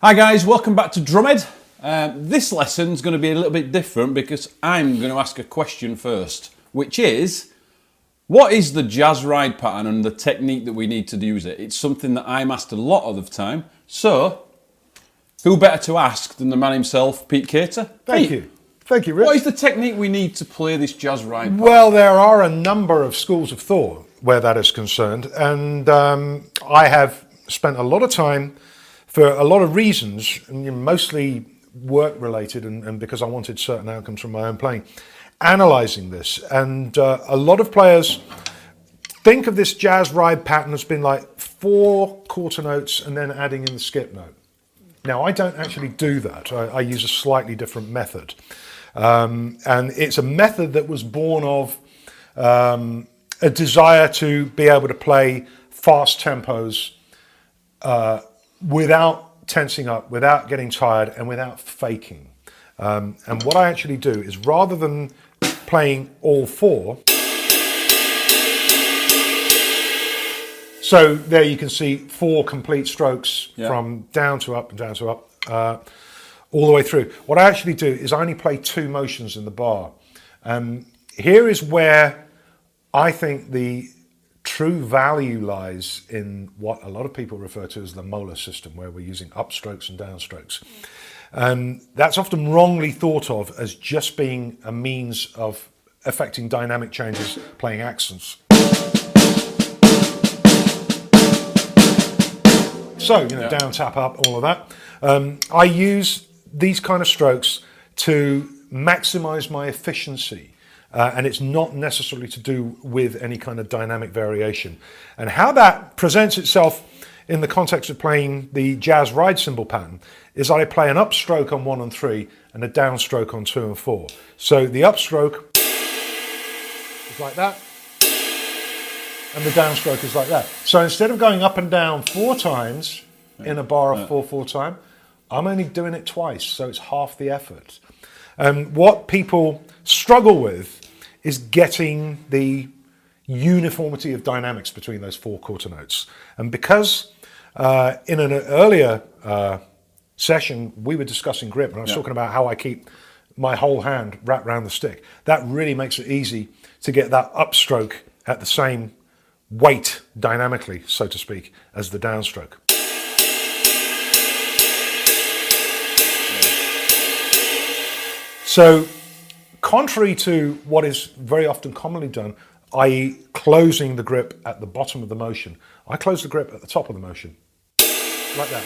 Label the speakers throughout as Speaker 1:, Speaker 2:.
Speaker 1: Hi guys, welcome back to Drumhead. This lesson's going to be a little bit different because I'm going to ask a question first, which is, what is the jazz ride pattern and the technique that we need to use it? It's something that I'm asked a lot of the time, so who better to ask than the man himself, Pete Cater?
Speaker 2: Thank you, Rich.
Speaker 1: What is the technique we need to play this jazz ride pattern?
Speaker 2: Well, there are a number of schools of thought where that is concerned, and I have spent a lot of time, for a lot of reasons, mostly work-related and because I wanted certain outcomes from my own playing, analysing this. And a lot of players think of this jazz ride pattern as being like 4 quarter notes and then adding in the skip note. Now, I don't actually do that. I use a slightly different method. And it's a method that was born of a desire to be able to play fast tempos without tensing up, without getting tired, and without faking. And what I actually do is, rather than playing all 4, so there you can see 4 complete strokes from down to up and down to up, all the way through. What I actually do is I only play 2 motions in the bar. Here is where I think the true value lies in what a lot of people refer to as the Molar system, where we're using upstrokes and downstrokes. And that's often wrongly thought of as just being a means of affecting dynamic changes, playing accents. So, down, tap, up, all of that. I use these kind of strokes to maximize my efficiency. And it's not necessarily to do with any kind of dynamic variation. And how that presents itself in the context of playing the jazz ride cymbal pattern is I play an upstroke on 1 and 3 and a downstroke on 2 and 4. So the upstroke is like that, and the downstroke is like that. So instead of going up and down 4 times in a bar of 4/4 time, I'm only doing it twice, so it's half the effort. And what people struggle with is getting the uniformity of dynamics between those 4 quarter notes. And because in an earlier session we were discussing grip, and I was talking about how I keep my whole hand wrapped around the stick, that really makes it easy to get that upstroke at the same weight dynamically, so to speak, as the downstroke. So, contrary to what is very often commonly done, i.e. closing the grip at the bottom of the motion, I close the grip at the top of the motion, like that.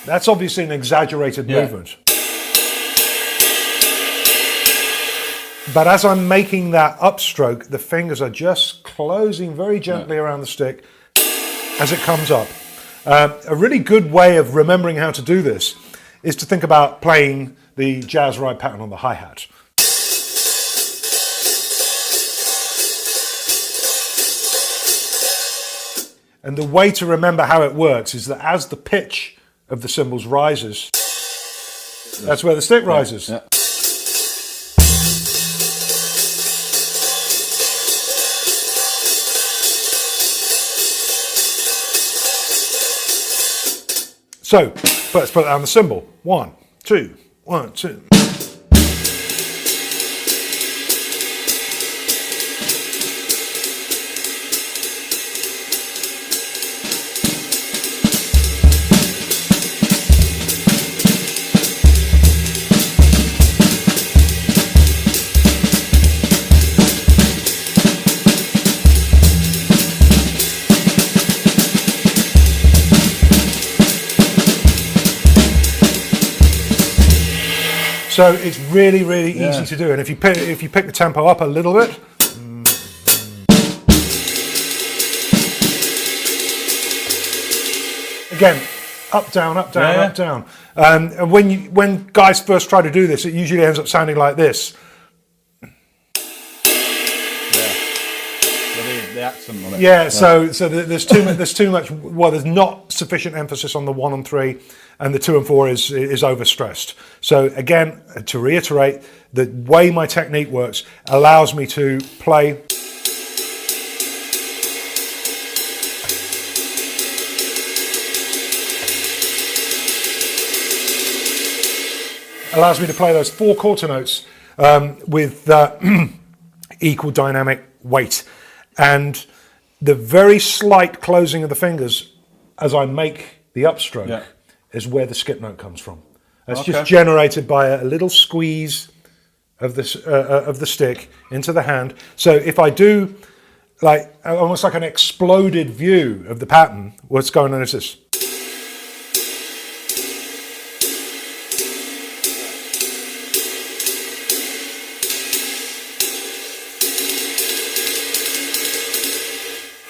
Speaker 2: That's obviously an exaggerated movement. But as I'm making that upstroke, the fingers are just closing very gently around the stick as it comes up. A really good way of remembering how to do this is to think about playing the jazz ride pattern on the hi-hat. And the way to remember how it works is that as the pitch of the cymbals rises, that's where the stick rises.
Speaker 1: Yeah.
Speaker 2: So, let's put it on the cymbal. 1, 2, 1, 2. So it's really, really easy to do, and if you pick the tempo up a little bit, again, up, down, up, down, up, down. And when guys first try to do this, it usually ends up sounding like this.
Speaker 1: The accent on it.
Speaker 2: Yeah, so there's too much. Well, there's not sufficient emphasis on the 1 and 3, and the 2 and 4 is overstressed. So again, to reiterate, the way my technique works allows me to play allows me to play those 4 quarter notes with equal dynamic weight. And the very slight closing of the fingers as I make the upstroke is where the skip note comes from. It's just generated by a little squeeze of the stick into the hand. So if I do like almost like an exploded view of the pattern, what's going on is this.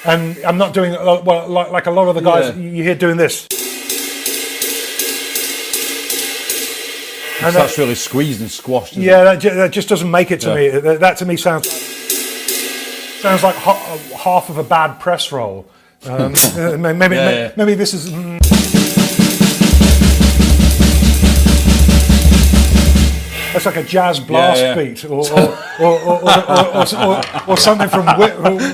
Speaker 2: And I'm not doing well like a lot of the guys you hear doing this.
Speaker 1: And that's really squeezed and squashed.
Speaker 2: That just doesn't make it to me. That to me sounds like half of a bad press roll. Maybe this is. That's like a jazz blast beat, or something from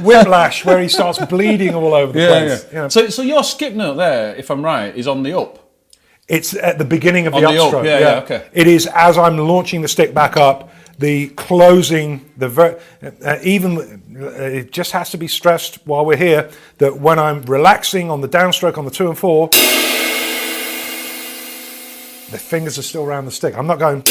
Speaker 2: Whiplash, where he starts bleeding all over the place.
Speaker 1: Yeah. So your skip note there, if I'm right, is on the up.
Speaker 2: It's at the beginning of the upstroke.
Speaker 1: Okay.
Speaker 2: It is as I'm launching the stick back up, the closing, it just has to be stressed while we're here that when I'm relaxing on the downstroke on the 2 and 4, the fingers are still around the stick. I'm not going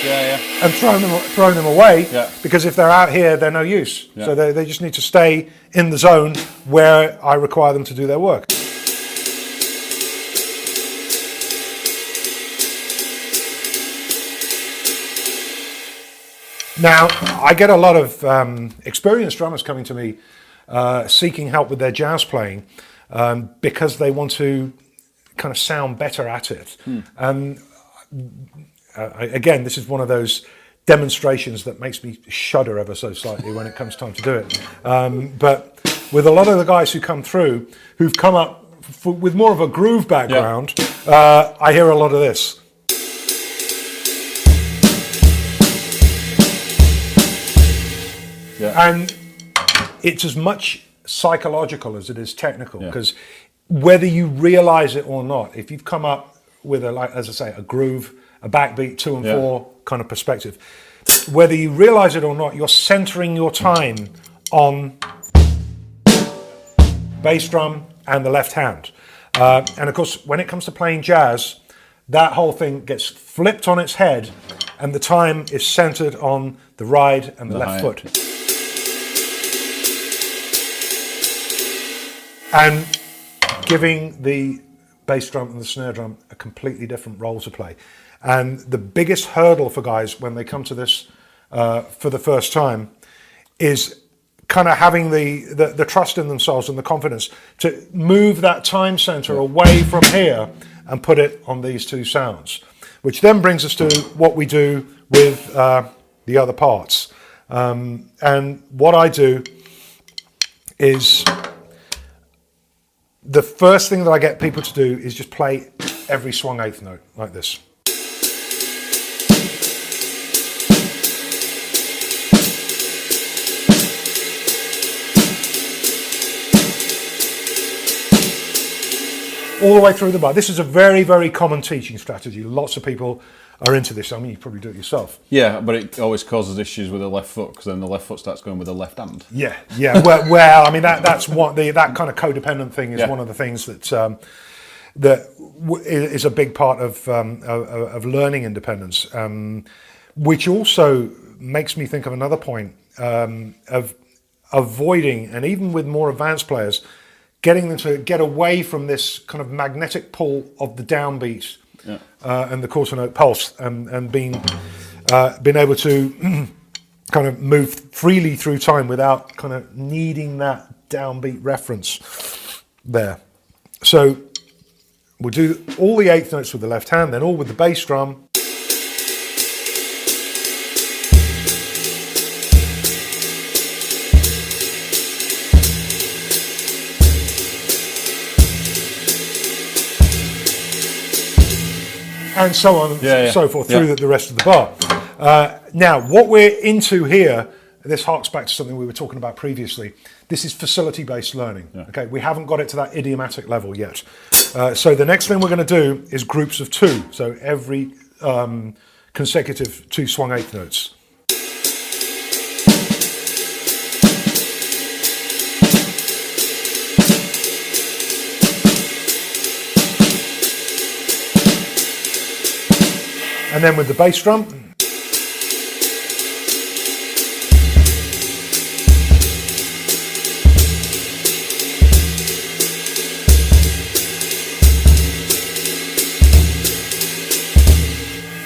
Speaker 2: and throwing them away because if they're out here, they're no use. So they just need to stay in the zone where I require them to do their work. Now, I get a lot of experienced drummers coming to me seeking help with their jazz playing because they want to kind of sound better at it. Again, this is one of those demonstrations that makes me shudder ever so slightly when it comes time to do it. But with a lot of the guys who come through, who've come up with more of a groove background, I hear a lot of this. And it's as much psychological as it is technical, because whether you realize it or not, if you've come up with as I say, a groove, a backbeat, 2 and 4 kind of perspective, whether you realize it or not, you're centering your time on bass drum and the left hand. And of course, when it comes to playing jazz, that whole thing gets flipped on its head and the time is centered on the ride and the left foot. And giving the bass drum and the snare drum a completely different role to play. And the biggest hurdle for guys when they come to this for the first time is kind of having the trust in themselves and the confidence to move that time center away from here and put it on these 2 sounds. Which then brings us to what we do with the other parts. And what I do is, the first thing that I get people to do is just play every swung 8th note like this. All the way through the bar. This is a very, very common teaching strategy. Lots of people are into this. I mean, you probably do it yourself.
Speaker 1: Yeah, but it always causes issues with the left foot because then the left foot starts going with the left hand.
Speaker 2: Yeah. Well, I mean, that's what that kind of codependent thing is one of the things that is a big part of learning independence, which also makes me think of another point of avoiding, and even with more advanced players, getting them to get away from this kind of magnetic pull of the downbeat and the quarter note pulse, and being able to kind of move freely through time without kind of needing that downbeat reference there. So we'll do all the 8th notes with the left hand, then all with the bass drum. And so on and so forth through the rest of the bar. Now, what we're into here, this harks back to something we were talking about previously. This is facility-based learning. Okay, we haven't got it to that idiomatic level yet. So the next thing we're going to do is groups of 2. So every consecutive 2 swung eighth notes. And then with the bass drum,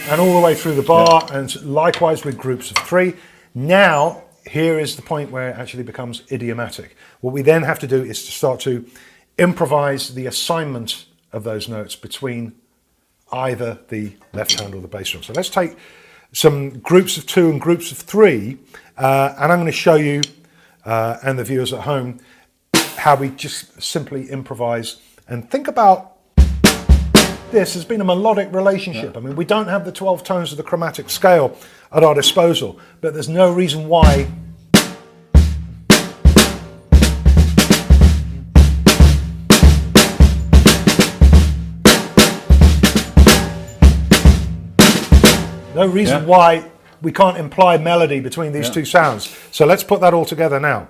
Speaker 2: and all the way through the bar, and likewise with groups of 3. Now, here is the point where it actually becomes idiomatic. What we then have to do is to start to improvise the assignment of those notes between either the left hand or the bass drum. So let's take some groups of 2 and groups of 3, and I'm going to show you and the viewers at home how we just simply improvise and think about this has been a melodic relationship. Yeah. I mean, we don't have the 12 tones of the chromatic scale at our disposal, but there's no reason why why we can't imply melody between these 2 sounds. So let's put that all together now.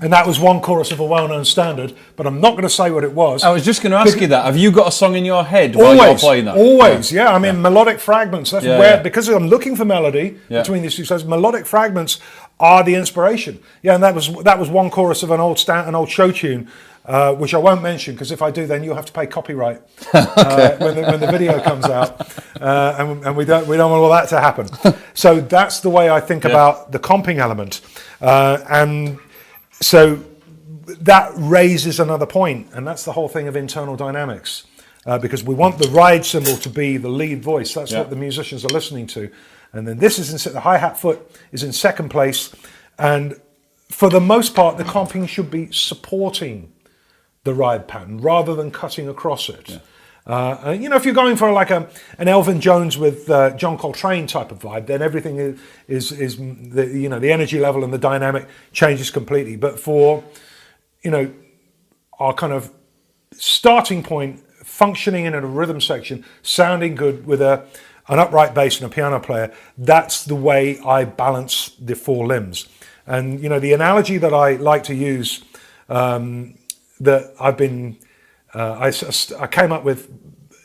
Speaker 2: And that was one chorus of a well-known standard, but I'm not going to say what it was.
Speaker 1: I was just going to ask you that. Have you got a song in your head while you're playing that?
Speaker 2: Always, yeah. I mean, melodic fragments. That's where, because I'm looking for melody between these 2 sounds, melodic fragments are the inspiration. Yeah, and that was one chorus of an old show tune, which I won't mention, because if I do, then you'll have to pay copyright when the video comes out, and we don't want all that to happen. So that's the way I think about the comping element, and so that raises another point, and that's the whole thing of internal dynamics, because we want the ride cymbal to be the lead voice. That's what the musicians are listening to, and then this is the hi-hat foot is in second place, and for the most part, the comping should be supporting the ride pattern rather than cutting across it. If you're going for like an Elvin Jones with John Coltrane type of vibe, then everything is the energy level and the dynamic changes completely. But for our kind of starting point, functioning in a rhythm section, sounding good with an upright bass and a piano player, that's the way I balance the 4 limbs. And the analogy that I like to use, that I've been I came up with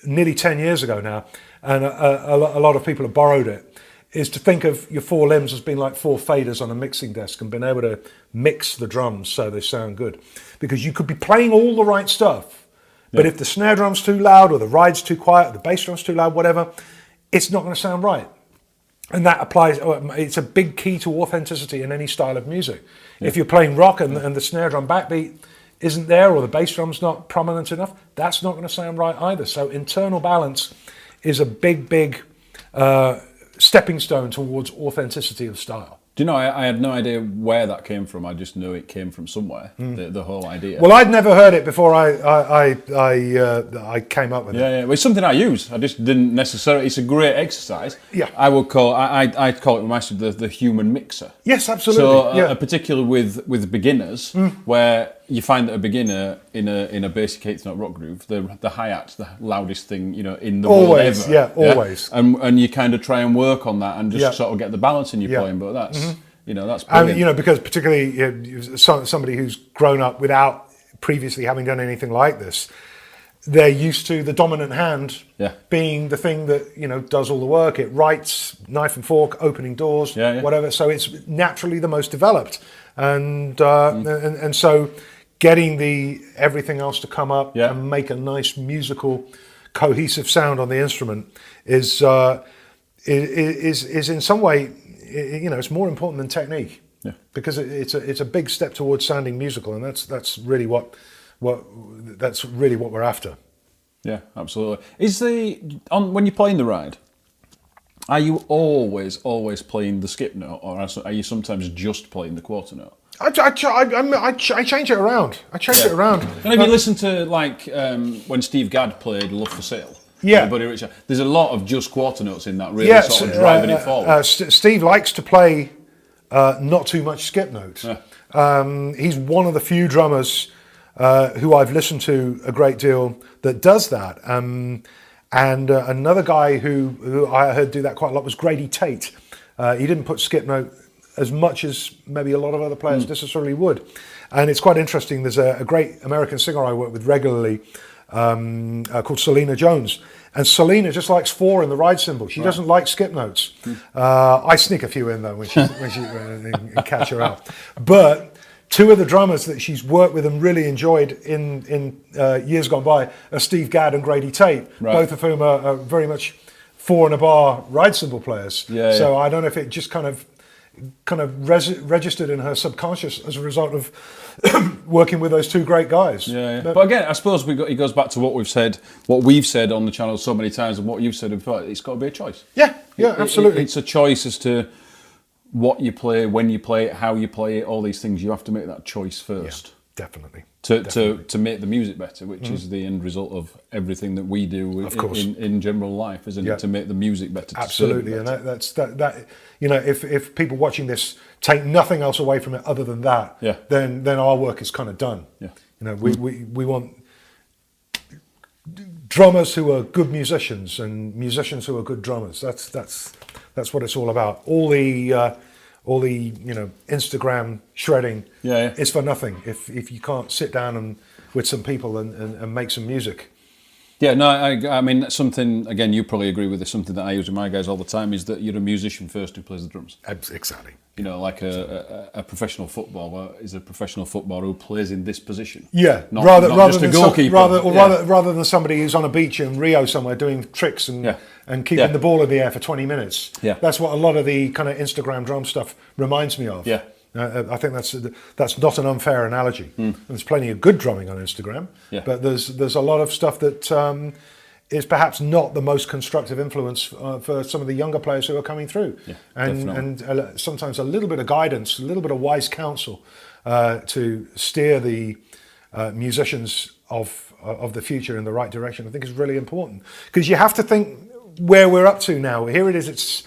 Speaker 2: nearly 10 years ago now, and a lot of people have borrowed it, is to think of your 4 limbs as being like 4 faders on a mixing desk and being able to mix the drums so they sound good. Because you could be playing all the right stuff, but if the snare drum's too loud or the ride's too quiet, or the bass drum's too loud, whatever, it's not going to sound right. And that applies, it's a big key to authenticity in any style of music. If you're playing rock and the snare drum backbeat isn't there, or the bass drum's not prominent enough, that's not going to sound right either. So internal balance is a big stepping stone towards authenticity of style.
Speaker 1: Do you know, I had no idea where that came from. I just knew it came from somewhere, the whole idea.
Speaker 2: Well, I'd never heard it before I came up with it.
Speaker 1: Yeah. Well, it's something I use. I just didn't necessarily. It's a great exercise.
Speaker 2: Yeah.
Speaker 1: I would call. I'd call it almost the human mixer.
Speaker 2: Yes, absolutely.
Speaker 1: So, particularly with beginners, where you find that a beginner in a basic eighth note rock groove, the hi-hat's the loudest thing in the world ever.
Speaker 2: Yeah, always.
Speaker 1: And you kind of try and work on that and just sort of get the balance in your playing. But that's that's brilliant.
Speaker 2: And because particularly somebody who's grown up without previously having done anything like this, they're used to the dominant hand being the thing that does all the work. It writes, knife and fork, opening doors, whatever. So it's naturally the most developed, and so getting everything else to come up and make a nice musical, cohesive sound on the instrument is in some way it's more important than technique.
Speaker 1: Yeah.
Speaker 2: Because it's a big step towards sounding musical, and that's really what we're after.
Speaker 1: Yeah, absolutely. When you're playing the ride, are you always playing the skip note, or are you sometimes just playing the quarter note?
Speaker 2: I change it around. It around.
Speaker 1: And have you listened to when Steve Gadd played "Love for Sale"?
Speaker 2: Yeah.
Speaker 1: Buddy Richard. There's a lot of just quarter notes in that, really sort of driving it forward.
Speaker 2: Steve likes to play not too much skip notes.
Speaker 1: Yeah.
Speaker 2: He's one of the few drummers who I've listened to a great deal that does that. And another guy who I heard do that quite a lot was Grady Tate. He didn't put skip note as much as maybe a lot of other players necessarily would. And it's quite interesting. There's a great American singer I work with regularly called Selena Jones. And Selena just likes 4 in the ride cymbal. She doesn't like skip notes. I sneak a few in though when she and catch her out. But 2 of the drummers that she's worked with and really enjoyed in years gone by are Steve Gadd and Grady Tate, both of whom are very much 4 in a bar ride cymbal players. So I don't know if it just kind of registered in her subconscious as a result of working with those 2 great guys.
Speaker 1: But again, I suppose it goes back to what we've said on the channel so many times, and what you've said before. It's got to be a choice.
Speaker 2: Yeah, absolutely.
Speaker 1: It's a choice as to what you play, when you play it, how you play it, all these things. You have to make that choice first.
Speaker 2: Yeah, definitely.
Speaker 1: To make the music better, which is the end result of everything that we do in general life, isn't it? To make the music better.
Speaker 2: Absolutely, and that's that. If people watching this take nothing else away from it other than that, then our work is kind of done. Yeah. We want drummers who are good musicians and musicians who are good drummers. That's what it's all about. All the Instagram shredding is for nothing if you can't sit down with some people and make some music.
Speaker 1: Yeah, no, I mean, that's something, again, you probably agree with this, something that I use with my guys all the time, is that you're a musician first who plays the drums.
Speaker 2: Exactly.
Speaker 1: Like a professional footballer is a professional footballer who plays in this position.
Speaker 2: Yeah,
Speaker 1: not
Speaker 2: rather
Speaker 1: just a goalkeeper.
Speaker 2: Rather than somebody who's on a beach in Rio somewhere doing tricks and keeping the ball in the air for 20 minutes. Yeah. That's what a lot of the kind of Instagram drum stuff reminds me of. Yeah. I think that's not an unfair analogy. There's plenty of good drumming on Instagram, but there's a lot of stuff that is perhaps not the most constructive influence for some of the younger players who are coming through, and sometimes a little bit of guidance, a little bit of wise counsel to steer the musicians of the future in the right direction. I think is really important, because you have to think where we're up to now. Here it is. It's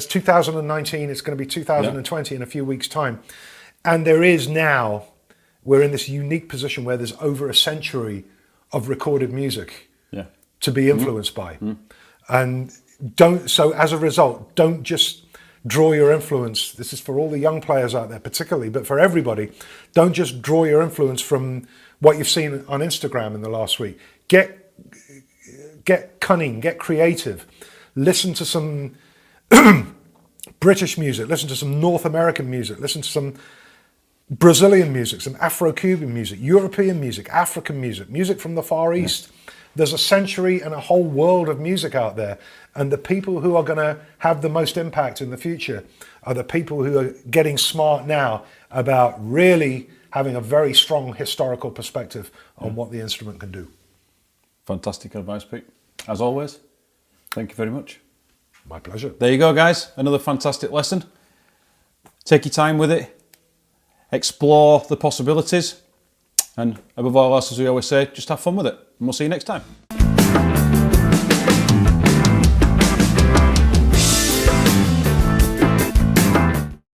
Speaker 2: 2019. It's going to be 2020 in a few weeks' time, and we're in this unique position where there's over a century of recorded music to be influenced by, and so as a result, don't just draw your influence. This is for all the young players out there, particularly, but for everybody. Don't just draw your influence from what you've seen on Instagram in the last week. Get cunning, get creative. Listen to some British music, listen to some North American music, listen to some Brazilian music, some Afro-Cuban music, European music, African music, music from the Far East. There's a century and a whole world of music out there, and the people who are going to have the most impact in the future are the people who are getting smart now about really having a very strong historical perspective on what the instrument can do.
Speaker 1: Fantastic advice, Pete. As always, thank you very much.
Speaker 2: My pleasure.
Speaker 1: There you go, guys. Another fantastic lesson. Take your time with it. Explore the possibilities. And above all else, as we always say, just have fun with it. And we'll see you next time.